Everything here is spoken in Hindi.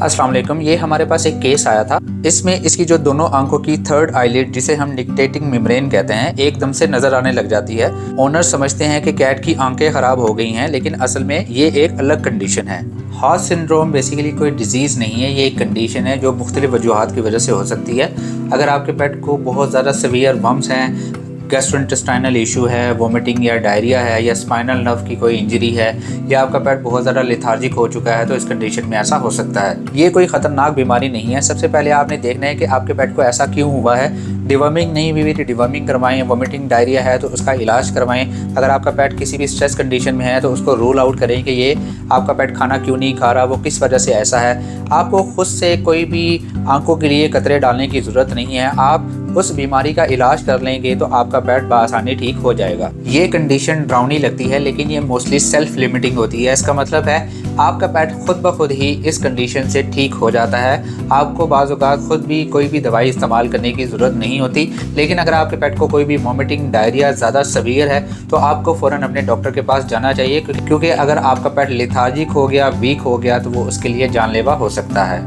अस्सलाम वालेकुम। ये हमारे पास एक केस आया था। इसमें इसकी जो दोनों आंखों की थर्ड आईलिड, जिसे हम निक्टेटिंग मेम्ब्रेन कहते हैं, एकदम से नजर आने लग जाती है। ओनर समझते हैं कि कैट की आंखें खराब हो गई हैं, लेकिन असल में ये एक अलग कंडीशन है। हॉज सिंड्रोम बेसिकली कोई डिजीज़ नहीं है, ये एक कंडीशन है जो मुख्तलिफ वजूहात की वजह से हो सकती है। अगर आपके पेट को बहुत ज़्यादा सीवियर बम्स हैं, गैस्ट्रोइंटेस्टाइनल इशू है, वोमिटिंग या डायरिया है, या स्पाइनल नर्व की कोई इंजरी है, या आपका पेट बहुत ज़्यादा लेथार्जिक हो चुका है, तो इस कंडीशन में ऐसा हो सकता है। ये कोई ख़तरनाक बीमारी नहीं है। सबसे पहले आपने देखना है कि आपके पेट को ऐसा क्यों हुआ है। डिवर्मिंग नहीं हुई तो डिवर्मिंग करवाएं, वोमिटिंग डायरिया है तो उसका इलाज करवाएं। अगर आपका पेट किसी भी स्ट्रेस कंडीशन में है तो उसको रूल आउट करें कि ये आपका पेट खाना क्यों नहीं खा रहा, वो किस वजह से ऐसा है। आपको खुद से कोई भी आंखों के लिए कतरे डालने की ज़रूरत नहीं है। आप उस बीमारी का इलाज कर लेंगे तो आपका पेट बआसानी ठीक हो जाएगा। ये कंडीशन डरावनी लगती है, लेकिन ये मोस्टली सेल्फ लिमिटिंग होती है। इसका मतलब है आपका पेट खुद ब खुद ही इस कंडीशन से ठीक हो जाता है। आपको बाज़ औक़ात खुद भी कोई भी दवाई इस्तेमाल करने की ज़रूरत नहीं होती। लेकिन अगर आपके पेट को कोई भी वोमिटिंग डायरिया ज़्यादा सीवियर है तो आपको फ़ौरन अपने डॉक्टर के पास जाना चाहिए, क्योंकि अगर आपका पेट लेथार्जिक हो गया, वीक हो गया, तो वो उसके लिए जानलेवा हो सकता है।